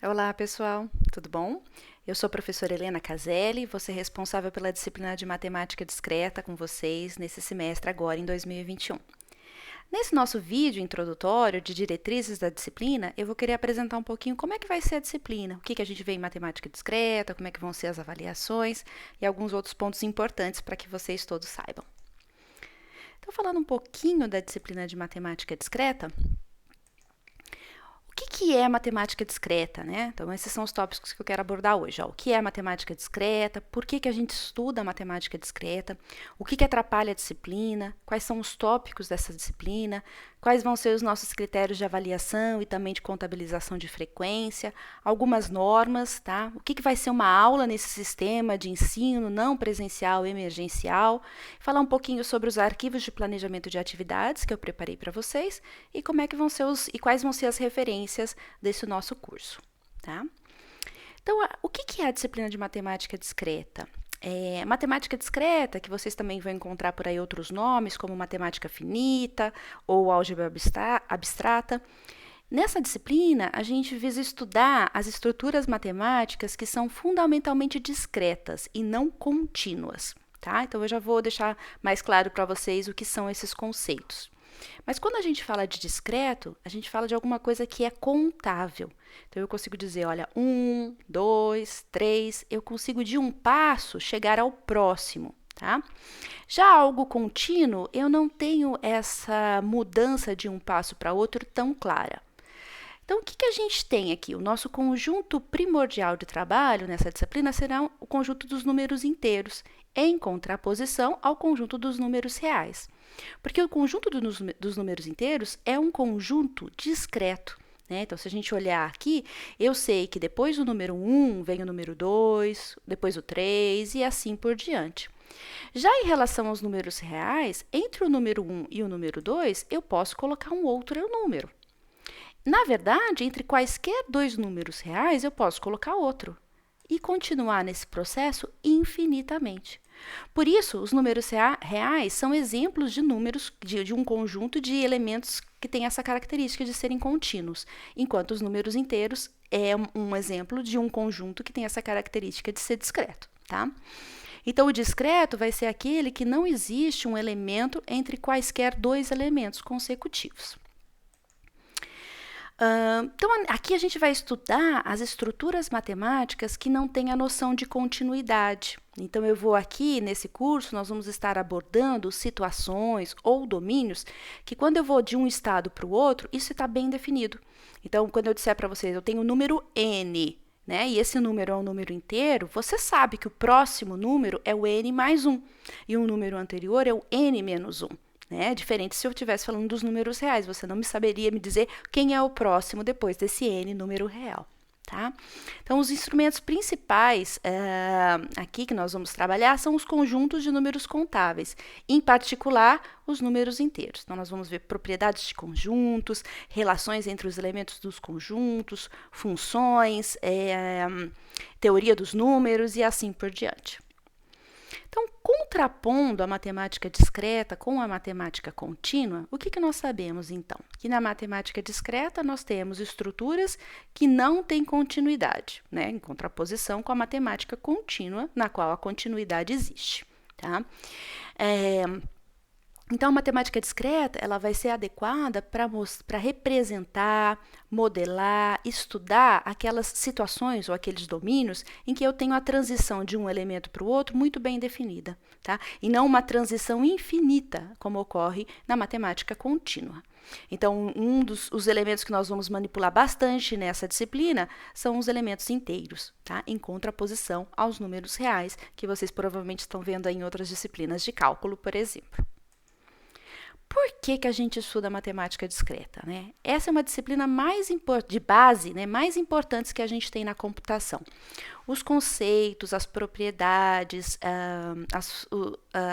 Olá, pessoal, tudo bom? Eu sou a professora Helena Caselli, vou ser responsável pela disciplina de Matemática Discreta com vocês nesse semestre agora em 2021. Nesse nosso vídeo introdutório de diretrizes da disciplina, eu vou querer apresentar um pouquinho como é que vai ser a disciplina, o que a gente vê em matemática discreta, como é que vão ser as avaliações e alguns outros pontos importantes para que vocês todos saibam. Então, falando um pouquinho da disciplina de matemática discreta, o que é matemática discreta, né? Então, esses são os tópicos que eu quero abordar hoje. Ó. O que é matemática discreta? Por que a gente estuda a matemática discreta? O que atrapalha a disciplina? Quais são os tópicos dessa disciplina? Quais vão ser os nossos critérios de avaliação e também de contabilização de frequência? Algumas normas, tá? O que vai ser uma aula nesse sistema de ensino não presencial emergencial? Falar um pouquinho sobre os arquivos de planejamento de atividades que eu preparei para vocês e como é que vão ser quais vão ser as referências desse nosso curso, tá? Então, o que é a disciplina de matemática discreta? Matemática discreta, que vocês também vão encontrar por aí outros nomes, como matemática finita ou álgebra abstrata. Nessa disciplina, a gente visa estudar as estruturas matemáticas que são fundamentalmente discretas e não contínuas, tá? Então, eu já vou deixar mais claro para vocês o que são esses conceitos. Mas quando a gente fala de discreto, a gente fala de alguma coisa que é contável. Então eu consigo dizer, olha, 1, 2, 3, eu consigo de um passo chegar ao próximo, tá? Já algo contínuo, eu não tenho essa mudança de um passo para outro tão clara. Então, o que a gente tem aqui? O nosso conjunto primordial de trabalho nessa disciplina será o conjunto dos números inteiros, em contraposição ao conjunto dos números reais. Porque o conjunto dos números inteiros é um conjunto discreto. Né? Então, se a gente olhar aqui, eu sei que depois do número 1 vem o número 2, depois o 3 e assim por diante. Já em relação aos números reais, entre o número 1 e o número 2, eu posso colocar um outro número. Na verdade, entre quaisquer dois números reais, eu posso colocar outro e continuar nesse processo infinitamente. Por isso, os números reais são exemplos de números de um conjunto de elementos que tem essa característica de serem contínuos, enquanto os números inteiros é um exemplo de um conjunto que tem essa característica de ser discreto, tá? Então, o discreto vai ser aquele que não existe um elemento entre quaisquer dois elementos consecutivos. Então, aqui a gente vai estudar as estruturas matemáticas que não têm a noção de continuidade. Então, eu vou aqui, nesse curso, nós vamos estar abordando situações ou domínios que, quando eu vou de um estado para o outro, isso está bem definido. Então, quando eu disser para vocês, eu tenho o número n, né, e esse número é um número inteiro, você sabe que o próximo número é o n mais 1, e o número anterior é o n menos 1. Né? Diferente se eu estivesse falando dos números reais, você não saberia me dizer quem é o próximo depois desse n número real. Tá? Então, os instrumentos principais aqui que nós vamos trabalhar são os conjuntos de números contáveis, em particular os números inteiros. Então, nós vamos ver propriedades de conjuntos, relações entre os elementos dos conjuntos, funções, teoria dos números e assim por diante. Então, contrapondo a matemática discreta com a matemática contínua, o que nós sabemos então? Que na matemática discreta nós temos estruturas que não têm continuidade, né? Em contraposição com a matemática contínua, na qual a continuidade existe. Tá? Então, a matemática discreta ela vai ser adequada para representar, modelar, estudar aquelas situações ou aqueles domínios em que eu tenho a transição de um elemento para o outro muito bem definida, tá? E não uma transição infinita, como ocorre na matemática contínua. Então, os elementos que nós vamos manipular bastante nessa disciplina são os elementos inteiros, tá? Em contraposição aos números reais, que vocês provavelmente estão vendo aí em outras disciplinas de cálculo, por exemplo. Por que a gente estuda matemática discreta? Né? Essa é uma disciplina de base, né, mais importantes que a gente tem na computação. Os conceitos, as propriedades,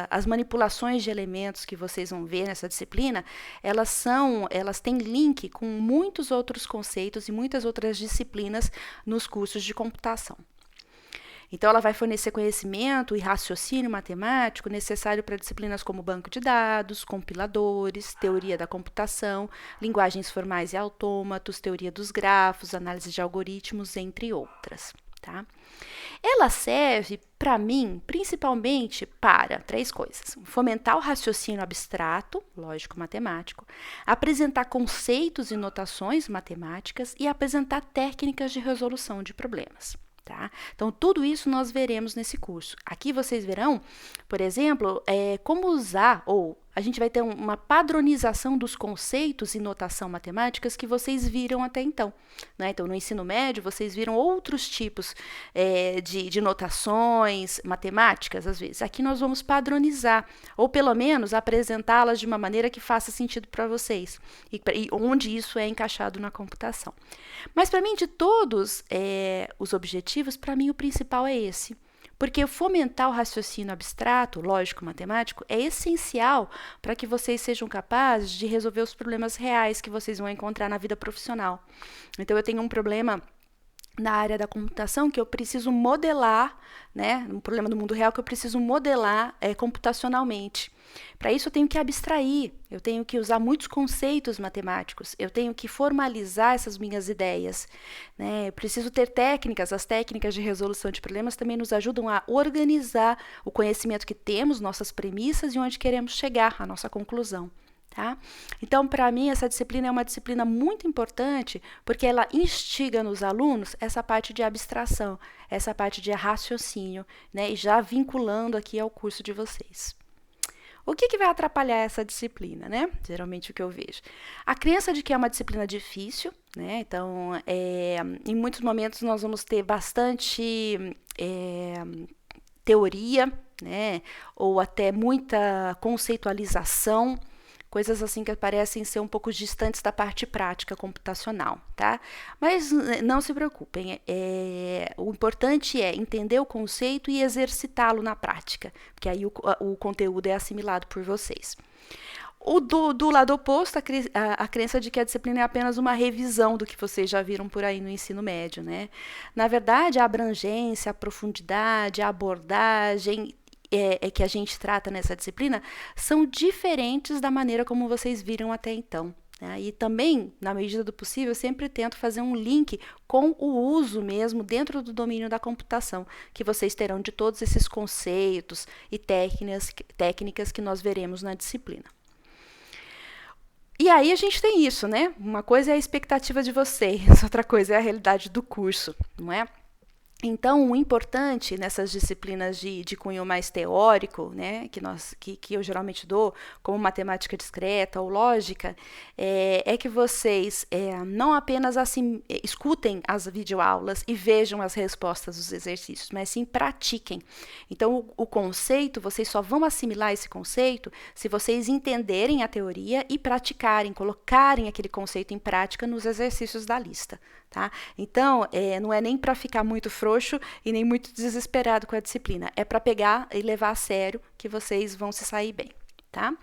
as manipulações de elementos que vocês vão ver nessa disciplina, elas têm link com muitos outros conceitos e muitas outras disciplinas nos cursos de computação. Então, ela vai fornecer conhecimento e raciocínio matemático necessário para disciplinas como banco de dados, compiladores, teoria da computação, linguagens formais e autômatos, teoria dos grafos, análise de algoritmos, entre outras. Tá? Ela serve, para mim, principalmente para 3 coisas: fomentar o raciocínio abstrato, lógico-matemático, apresentar conceitos e notações matemáticas e apresentar técnicas de resolução de problemas. Tá? Então, tudo isso nós veremos nesse curso. Aqui vocês verão, por exemplo, como usar, ou a gente vai ter uma padronização dos conceitos e notação matemáticas que vocês viram até então. Né? Então, no ensino médio, vocês viram outros tipos de notações matemáticas, às vezes. Aqui nós vamos padronizar, ou pelo menos apresentá-las de uma maneira que faça sentido para vocês, e onde isso é encaixado na computação. Mas, para mim, de todos os objetivos, para mim o principal é esse. Porque fomentar o raciocínio abstrato, lógico-matemático, é essencial para que vocês sejam capazes de resolver os problemas reais que vocês vão encontrar na vida profissional. Então, eu tenho um problema na área da computação que eu preciso modelar, né, um problema do mundo real que eu preciso modelar computacionalmente. Para isso eu tenho que abstrair, eu tenho que usar muitos conceitos matemáticos, eu tenho que formalizar essas minhas ideias, né? Eu preciso ter técnicas, as técnicas de resolução de problemas também nos ajudam a organizar o conhecimento que temos, nossas premissas e onde queremos chegar, a nossa conclusão. Tá? Então, para mim, essa disciplina é uma disciplina muito importante porque ela instiga nos alunos essa parte de abstração, essa parte de raciocínio, né? E já vinculando aqui ao curso de vocês. O que vai atrapalhar essa disciplina, né? Geralmente o que eu vejo. A crença de que é uma disciplina difícil, né? Então, em muitos momentos nós vamos ter bastante teoria, né? Ou até muita conceitualização, coisas assim que parecem ser um pouco distantes da parte prática computacional, tá? Mas não se preocupem, o importante é entender o conceito e exercitá-lo na prática, porque aí o conteúdo é assimilado por vocês. Do lado oposto, a crença de que a disciplina é apenas uma revisão do que vocês já viram por aí no ensino médio, né? Na verdade, a abrangência, a profundidade, a abordagem que a gente trata nessa disciplina são diferentes da maneira como vocês viram até então. Né? E também, na medida do possível, eu sempre tento fazer um link com o uso mesmo dentro do domínio da computação, que vocês terão de todos esses conceitos e técnicas que nós veremos na disciplina. E aí a gente tem isso, né? Uma coisa é a expectativa de vocês, outra coisa é a realidade do curso, não é? Então, o importante nessas disciplinas de cunho mais teórico, né, que eu geralmente dou, como matemática discreta ou lógica, é que vocês não apenas escutem as videoaulas e vejam as respostas dos exercícios, mas sim pratiquem. Então, o conceito, vocês só vão assimilar esse conceito se vocês entenderem a teoria e praticarem, colocarem aquele conceito em prática nos exercícios da lista. Tá? Então, não é nem para ficar muito frouxo e nem muito desesperado com a disciplina. É para pegar e levar a sério que vocês vão se sair bem. Tá?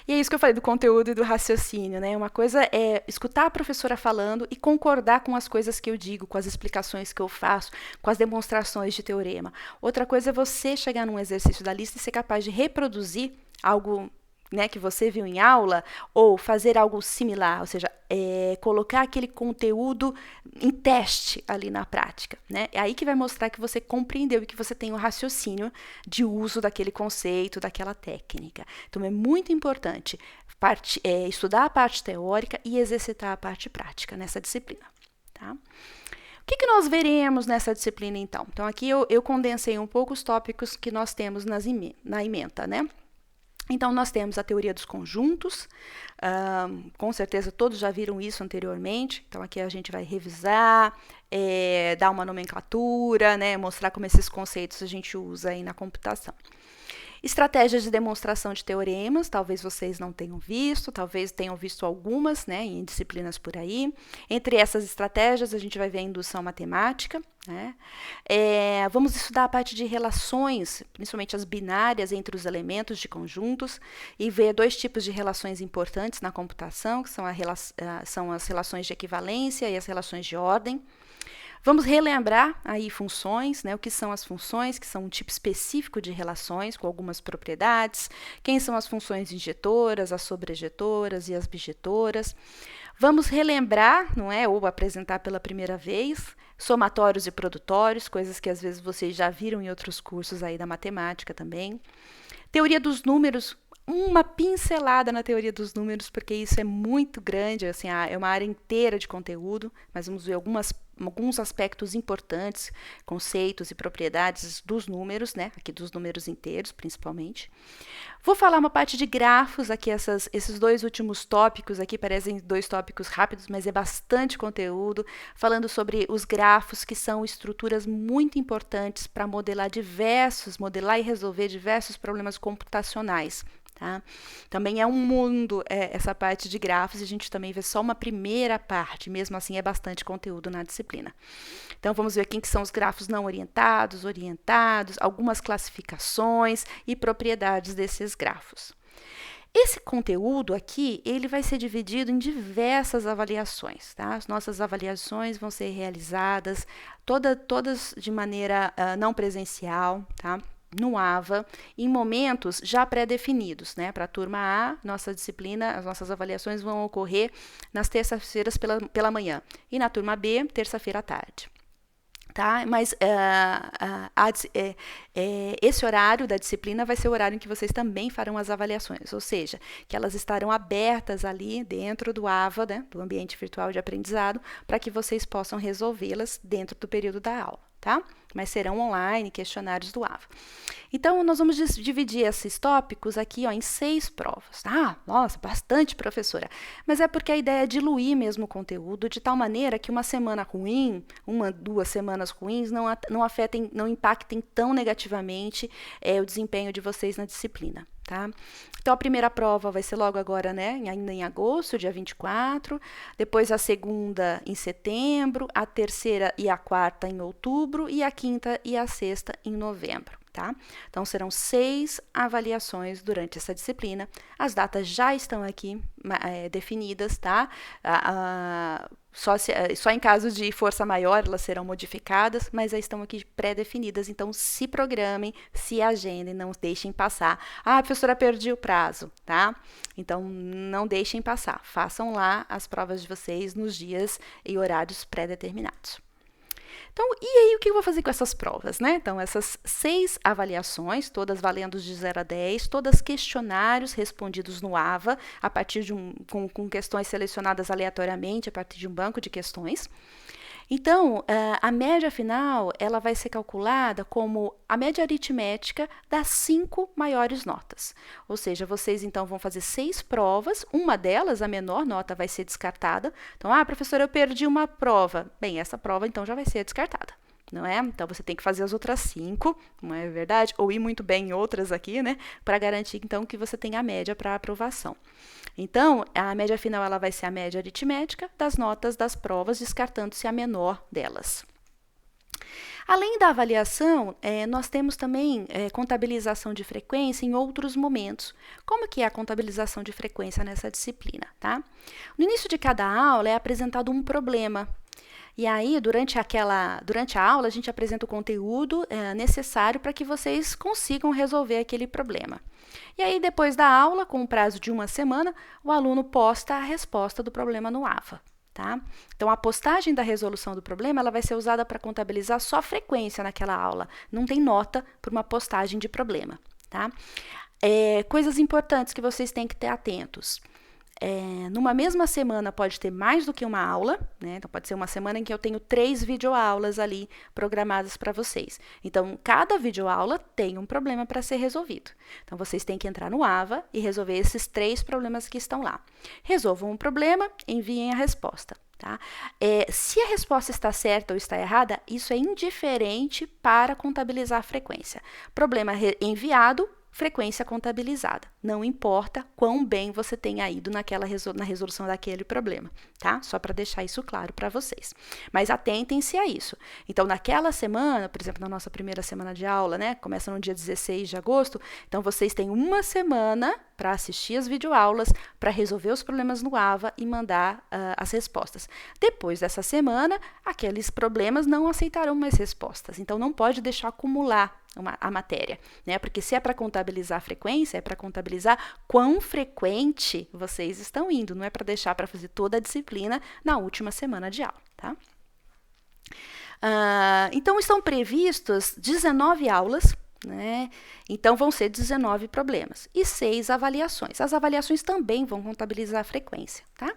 E é isso que eu falei do conteúdo e do raciocínio. Né? Uma coisa é escutar a professora falando e concordar com as coisas que eu digo, com as explicações que eu faço, com as demonstrações de teorema. Outra coisa é você chegar num exercício da lista e ser capaz de reproduzir algo, né, que você viu em aula, ou fazer algo similar, ou seja, colocar aquele conteúdo em teste ali na prática. Né? É aí que vai mostrar que você compreendeu e que você tem o raciocínio de uso daquele conceito, daquela técnica. Então, é muito importante estudar a parte teórica e exercitar a parte prática nessa disciplina. Tá? O que nós veremos nessa disciplina, então? Então, aqui eu condensei um pouco os tópicos que nós temos na ementa, né? Então, nós temos a teoria dos conjuntos, com certeza todos já viram isso anteriormente, então aqui a gente vai revisar, dar uma nomenclatura, né, mostrar como esses conceitos a gente usa aí na computação. Estratégias de demonstração de teoremas, talvez vocês não tenham visto, talvez tenham visto algumas, né, em disciplinas por aí. Entre essas estratégias, a gente vai ver a indução matemática. Né? Vamos estudar a parte de relações, principalmente as binárias entre os elementos de conjuntos, e ver 2 tipos de relações importantes na computação, que são as relações de equivalência e as relações de ordem. Vamos relembrar aí funções, né? O que são as funções, que são um tipo específico de relações com algumas propriedades, quem são as funções injetoras, as sobrejetoras e as bijetoras. Vamos relembrar, não é, ou apresentar pela primeira vez, somatórios e produtórios, coisas que às vezes vocês já viram em outros cursos aí da matemática também. Teoria dos números, uma pincelada na teoria dos números, porque isso é muito grande, assim, é uma área inteira de conteúdo, mas vamos ver alguns aspectos importantes, conceitos e propriedades dos números, né? Aqui dos números inteiros, principalmente. Vou falar uma parte de grafos, aqui esses dois últimos tópicos aqui parecem 2 tópicos rápidos, mas é bastante conteúdo, falando sobre os grafos, que são estruturas muito importantes para modelar e resolver diversos problemas computacionais. Tá? Também é um mundo essa parte de grafos, e a gente também vê só uma primeira parte, mesmo assim é bastante conteúdo na disciplina. Então vamos ver quem que são os grafos não orientados, orientados, algumas classificações e propriedades desses grafos. Esse conteúdo aqui, ele vai ser dividido em diversas avaliações, tá? As nossas avaliações vão ser realizadas todas de maneira não presencial, tá? No AVA, em momentos já pré-definidos, né? Para a turma A, nossa disciplina, as nossas avaliações vão ocorrer nas terças-feiras pela manhã, e na turma B, terça-feira à tarde. Tá? Mas esse horário da disciplina vai ser o horário em que vocês também farão as avaliações, ou seja, que elas estarão abertas ali dentro do AVA, né, do ambiente virtual de aprendizado, para que vocês possam resolvê-las dentro do período da aula, tá? Mas serão online, questionários do AVA. Então, nós vamos dividir esses tópicos aqui, ó, em 6 provas. Ah, nossa, bastante, professora. Mas é porque a ideia é diluir mesmo o conteúdo, de tal maneira que uma semana ruim, 2 semanas ruins, não impactem tão negativamente o desempenho de vocês na disciplina. Tá? Então, a primeira prova vai ser logo agora, né, ainda em agosto, dia 24, depois a segunda em setembro, a terceira e a quarta em outubro, e a quinta e a sexta em novembro. Tá? Então, serão 6 avaliações durante essa disciplina. As datas já estão aqui definidas, tá? Só em caso de força maior elas serão modificadas, mas já estão aqui pré-definidas, então se programem, se agendem, não deixem passar. Ah, professora, perdi o prazo, tá? Então, não deixem passar, façam lá as provas de vocês nos dias e horários pré-determinados. Então, e aí o que eu vou fazer com essas provas, né? Então, essas 6 avaliações, todas valendo de 0 a 10, todas questionários respondidos no AVA, a partir de com questões selecionadas aleatoriamente, a partir de um banco de questões. Então, a média final, ela vai ser calculada como a média aritmética das 5 maiores notas. Ou seja, vocês então vão fazer 6 provas, uma delas, a menor nota, vai ser descartada. Então, professora, eu perdi uma prova. Bem, essa prova então já vai ser descartada. Não é? Então, você tem que fazer as outras 5, não é verdade? Ou ir muito bem em outras aqui, né? Para garantir, então, que você tenha a média para aprovação. Então, a média final ela vai ser a média aritmética das notas das provas, descartando-se a menor delas. Além da avaliação, nós temos também contabilização de frequência em outros momentos. Como que é a contabilização de frequência nessa disciplina? Tá? No início de cada aula é apresentado um problema. E aí, durante a aula, a gente apresenta o conteúdo necessário para que vocês consigam resolver aquele problema. E aí, depois da aula, com um prazo de 1 semana, o aluno posta a resposta do problema no AVA. Tá? Então, a postagem da resolução do problema ela vai ser usada para contabilizar só a frequência naquela aula. Não tem nota por uma postagem de problema. Tá? Coisas importantes que vocês têm que ter atentos. Numa mesma semana pode ter mais do que uma aula, né? Então pode ser uma semana em que eu tenho 3 videoaulas ali programadas para vocês. Então, cada videoaula tem um problema para ser resolvido. Então, vocês têm que entrar no AVA e resolver esses 3 problemas que estão lá. Resolvam um problema, enviem a resposta. Tá? Se a resposta está certa ou está errada, isso é indiferente para contabilizar a frequência. Problema enviado, frequência contabilizada. Não importa quão bem você tenha ido na resolução daquele problema, tá? Só para deixar isso claro para vocês. Mas atentem-se a isso. Então, naquela semana, por exemplo, na nossa primeira semana de aula, né? Começa no dia 16 de agosto, então vocês têm uma semana para assistir as videoaulas, para resolver os problemas no AVA e mandar as respostas. Depois dessa semana, aqueles problemas não aceitarão mais respostas, então não pode deixar acumular a matéria, né? Porque se é para contabilizar a frequência, é para contabilizar quão frequente vocês estão indo, não é para deixar para fazer toda a disciplina na última semana de aula, tá? Então, estão previstos 19 aulas, né? Então, vão ser 19 problemas e 6 avaliações. As avaliações também vão contabilizar a frequência, tá?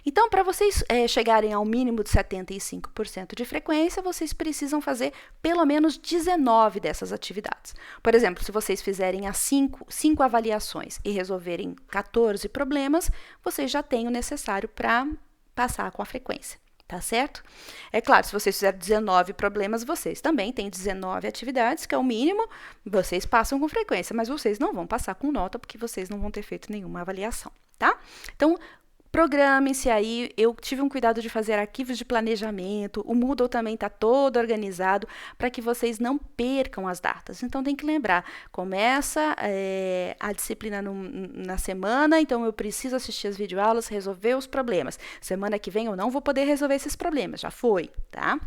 Então, para vocês chegarem ao mínimo de 75% de frequência, vocês precisam fazer pelo menos 19 dessas atividades. Por exemplo, se vocês fizerem as 5 avaliações e resolverem 14 problemas, vocês já têm o necessário para passar com a frequência. Tá certo? É claro, se vocês fizerem 19 problemas, vocês também têm 19 atividades, que é o mínimo, vocês passam com frequência, mas vocês não vão passar com nota, porque vocês não vão ter feito nenhuma avaliação, tá? Então, programem-se aí, eu tive um cuidado de fazer arquivos de planejamento, o Moodle também está todo organizado para que vocês não percam as datas. Então, tem que lembrar, começa a disciplina na semana, então eu preciso assistir as videoaulas, resolver os problemas. Semana que vem eu não vou poder resolver esses problemas, já foi, tá?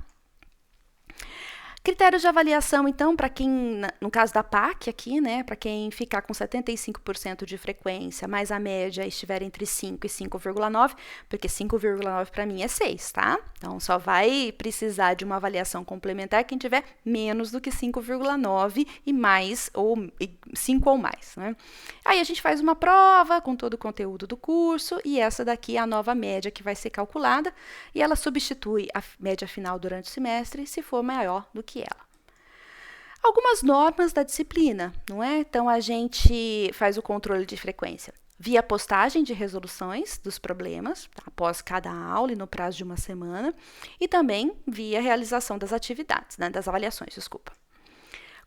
Critérios de avaliação, então, para quem, no caso da PAC aqui, né, para quem ficar com 75% de frequência, mas a média estiver entre 5 e 5,9, porque 5,9 para mim é 6, tá? Então, só vai precisar de uma avaliação complementar quem tiver menos do que 5,9 e mais, ou 5 ou mais, né? Aí a gente faz uma prova com todo o conteúdo do curso e essa daqui é a nova média que vai ser calculada e ela substitui a média final durante o semestre se for maior do que ela. Algumas normas da disciplina, não é? Então, a gente faz o controle de frequência via postagem de resoluções dos problemas, tá? Após cada aula e no prazo de uma semana, e também via realização das atividades, né? Das avaliações, desculpa.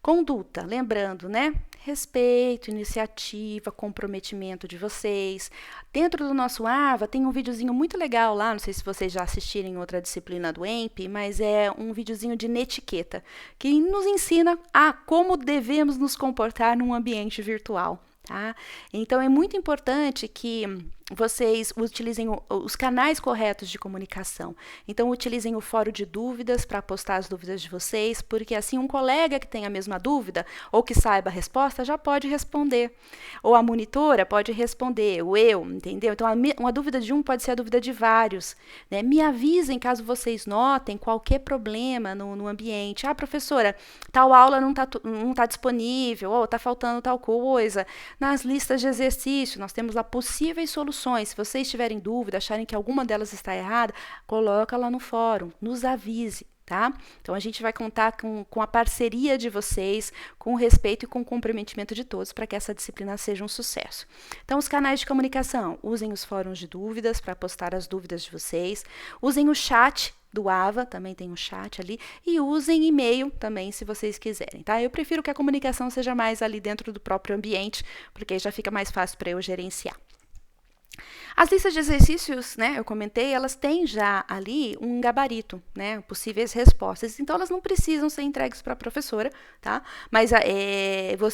Conduta, lembrando, né? Respeito, iniciativa, comprometimento de vocês. Dentro do nosso AVA tem um videozinho muito legal lá, não sei se vocês já assistiram em outra disciplina do EMP, mas é um videozinho de netiqueta, que nos ensina a como devemos nos comportar num ambiente virtual. Tá? Então, é muito importante que vocês utilizem os canais corretos de comunicação. Então, utilizem o fórum de dúvidas para postar as dúvidas de vocês, porque assim um colega que tem a mesma dúvida ou que saiba a resposta já pode responder. Ou a monitora pode responder, ou eu, entendeu? Então, uma dúvida de um pode ser a dúvida de vários. Né? Me avisem caso vocês notem qualquer problema no ambiente. Ah, professora, tal aula não tá disponível, ou está faltando tal coisa. Nas listas de exercício, nós temos lá possíveis soluções. Se vocês tiverem dúvida, acharem que alguma delas está errada, coloca lá no fórum, nos avise, tá? Então, a gente vai contar com a parceria de vocês, com o respeito e com o comprometimento de todos para que essa disciplina seja um sucesso. Então, os canais de comunicação, usem os fóruns de dúvidas para postar as dúvidas de vocês, usem o chat do AVA, também tem um chat ali, e usem e-mail também, se vocês quiserem, tá? Eu prefiro que a comunicação seja mais ali dentro do próprio ambiente, porque aí já fica mais fácil para eu gerenciar. As listas de exercícios, né, eu comentei, elas têm já ali um gabarito, né, possíveis respostas, então elas não precisam ser entregues para a professora, tá? Mas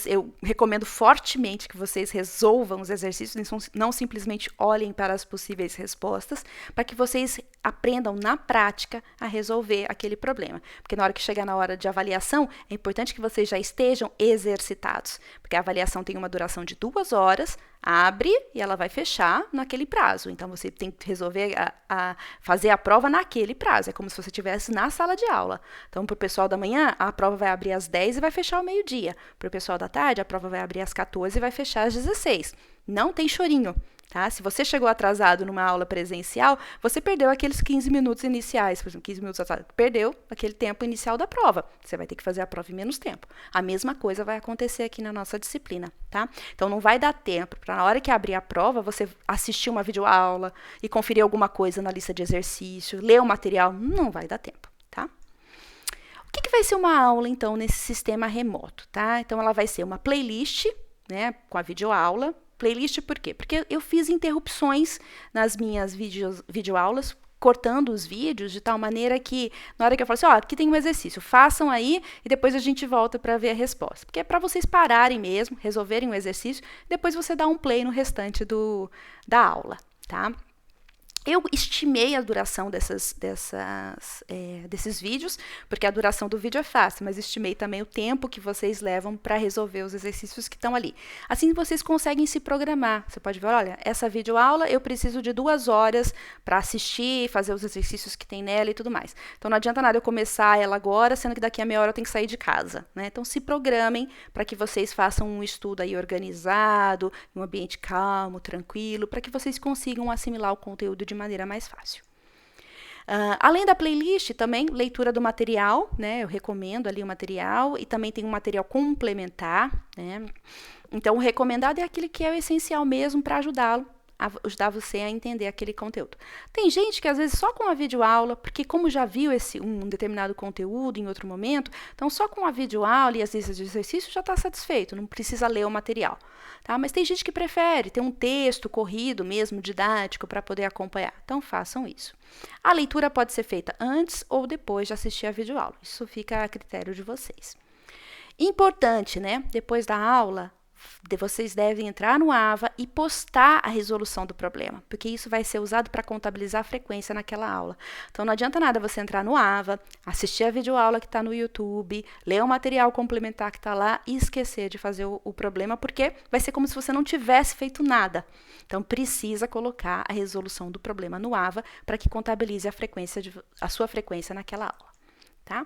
eu recomendo fortemente que vocês resolvam os exercícios, não simplesmente olhem para as possíveis respostas, para que vocês aprendam na prática a resolver aquele problema. Porque na hora que chegar na hora de avaliação, é importante que vocês já estejam exercitados, porque a avaliação tem uma duração de 2 horas, abre e ela vai fechar naquele prazo. Então, você tem que resolver fazer a prova naquele prazo. É como se você estivesse na sala de aula. Então, para o pessoal da manhã, a prova vai abrir às 10 e vai fechar ao meio-dia. Para o pessoal da tarde, a prova vai abrir às 14 e vai fechar às 16. Não tem chorinho. Tá? Se você chegou atrasado numa aula presencial, você perdeu aqueles 15 minutos iniciais, por exemplo, 15 minutos atrasado, perdeu aquele tempo inicial da prova. Você vai ter que fazer a prova em menos tempo. A mesma coisa vai acontecer aqui na nossa disciplina, tá? Então, não vai dar tempo para na hora que abrir a prova, você assistir uma videoaula e conferir alguma coisa na lista de exercício, ler o material, não vai dar tempo, tá? O que vai ser uma aula, então, nesse sistema remoto, tá? Então, ela vai ser uma playlist, né, com a videoaula. Playlist por quê? Porque eu fiz interrupções nas minhas videoaulas cortando os vídeos de tal maneira que, na hora que eu falo assim, ó, aqui tem um exercício, façam aí e depois a gente volta para ver a resposta. Porque é para vocês pararem mesmo, resolverem o exercício, depois você dá um play no restante da aula, tá? Eu estimei a duração desses vídeos, porque a duração do vídeo é fácil, mas estimei também o tempo que vocês levam para resolver os exercícios que estão ali. Assim vocês conseguem se programar. Você pode ver, olha, essa videoaula eu preciso de 2 horas para assistir, fazer os exercícios que tem nela e tudo mais. Então não adianta nada eu começar ela agora, sendo que daqui a meia hora eu tenho que sair de casa, né? Então se programem para que vocês façam um estudo aí organizado, em um ambiente calmo, tranquilo, para que vocês consigam assimilar o conteúdo de maneira mais fácil. Além da playlist, também leitura do material, né? Eu recomendo ali o material e também tem um material complementar, né? Então, o recomendado é aquele que é o essencial mesmo para ajudar você a entender aquele conteúdo. Tem gente que às vezes só com a videoaula, porque como já viu um determinado conteúdo em outro momento, então só com a videoaula e as listas de exercícios já está satisfeito, não precisa ler o material. Tá? Mas tem gente que prefere ter um texto corrido mesmo, didático, para poder acompanhar. Então façam isso. A leitura pode ser feita antes ou depois de assistir a videoaula. Isso fica a critério de vocês. Importante, né? Depois da aula, vocês devem entrar no AVA e postar a resolução do problema, porque isso vai ser usado para contabilizar a frequência naquela aula. Então, não adianta nada você entrar no AVA, assistir a videoaula que está no YouTube, ler o material complementar que está lá e esquecer de fazer o problema, porque vai ser como se você não tivesse feito nada. Então, precisa colocar a resolução do problema no AVA para que contabilize a sua frequência naquela aula, tá?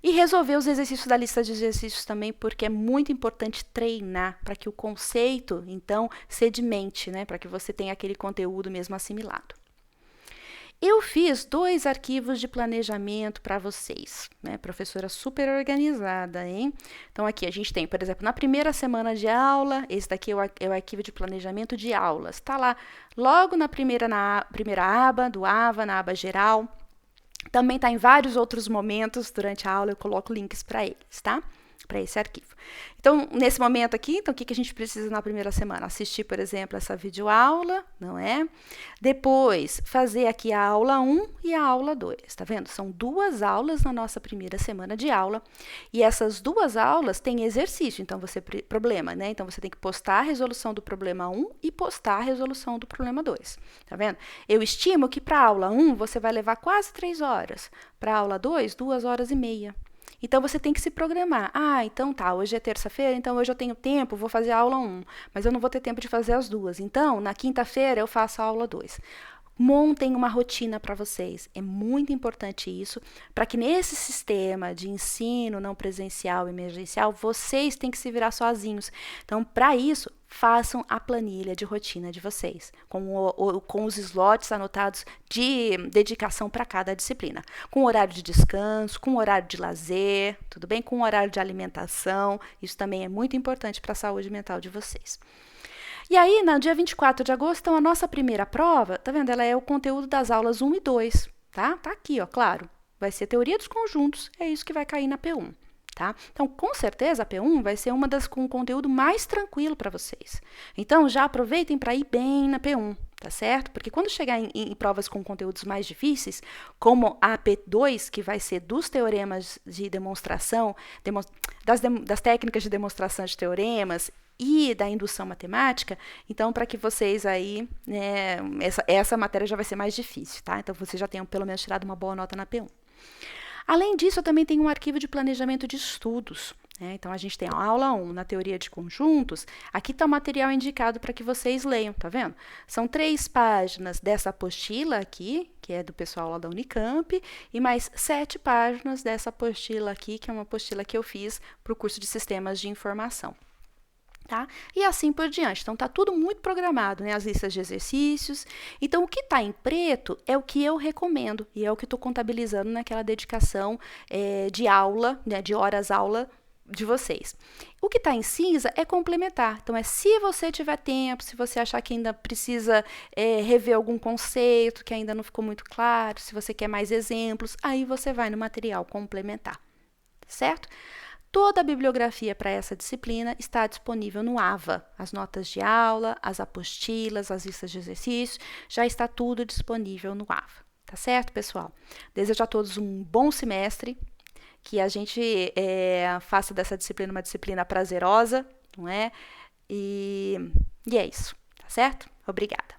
E resolver os exercícios da lista de exercícios também, porque é muito importante treinar para que o conceito, então, sedimente, né? Para que você tenha aquele conteúdo mesmo assimilado. Eu fiz 2 arquivos de planejamento para vocês, né? Professora super organizada, hein? Então, aqui a gente tem, por exemplo, na primeira semana de aula, esse daqui é o arquivo de planejamento de aulas. Está lá logo na primeira aba do AVA, na aba geral. Também está em vários outros momentos durante a aula, eu coloco links para eles, tá? Para esse arquivo. Então, nesse momento aqui, então, o que a gente precisa na primeira semana? Assistir, por exemplo, essa videoaula, não é? Depois, fazer aqui a aula 1 e a aula 2, tá vendo? São 2 aulas na nossa primeira semana de aula, e essas 2 aulas têm exercício, então, problema, né? Então, você tem que postar a resolução do problema 1 e postar a resolução do problema 2, tá vendo? Eu estimo que para a aula 1, você vai levar quase 3 horas, para a aula 2, 2 horas e meia. Então, você tem que se programar. Então tá, hoje é terça-feira, então hoje eu tenho tempo, vou fazer a aula 1, mas eu não vou ter tempo de fazer as 2. Então, na quinta-feira eu faço a aula 2. Montem uma rotina para vocês. É muito importante isso, para que nesse sistema de ensino não presencial e emergencial, vocês têm que se virar sozinhos. Então, para isso, façam a planilha de rotina de vocês, com os slots anotados de dedicação para cada disciplina, com horário de descanso, com horário de lazer, tudo bem? Com horário de alimentação, isso também é muito importante para a saúde mental de vocês. E aí, no dia 24 de agosto, então, a nossa primeira prova, tá vendo? Ela é o conteúdo das aulas 1 e 2, tá? Tá aqui, ó, claro. Vai ser teoria dos conjuntos, é isso que vai cair na P1. Tá? Então, com certeza, a P1 vai ser uma das com conteúdo mais tranquilo para vocês. Então, já aproveitem para ir bem na P1, tá certo? Porque quando chegar em provas com conteúdos mais difíceis, como a P2, que vai ser dos teoremas de demonstração, das técnicas de demonstração de teoremas e da indução matemática, então, para que vocês aí, né, essa matéria já vai ser mais difícil, tá? Então, vocês já tenham pelo menos tirado uma boa nota na P1. Além disso, eu também tenho um arquivo de planejamento de estudos, né? Então, a gente tem a aula 1 na teoria de conjuntos. Aqui está o material indicado para que vocês leiam, tá vendo? São 3 páginas dessa apostila aqui, que é do pessoal lá da Unicamp, e mais 7 páginas dessa apostila aqui, que é uma apostila que eu fiz para o curso de Sistemas de Informação. Tá? E assim por diante. Então, está tudo muito programado, né? As listas de exercícios. Então, o que está em preto é o que eu recomendo e é o que estou contabilizando naquela dedicação de aula, né? De horas aula de vocês. O que está em cinza é complementar. Então, se você tiver tempo, se você achar que ainda precisa rever algum conceito que ainda não ficou muito claro, se você quer mais exemplos, aí você vai no material complementar, certo? Toda a bibliografia para essa disciplina está disponível no AVA. As notas de aula, as apostilas, as listas de exercícios, já está tudo disponível no AVA, Tá certo, pessoal? Desejo a todos um bom semestre, que a gente faça dessa disciplina uma disciplina prazerosa, não é? E é isso, tá certo? Obrigada.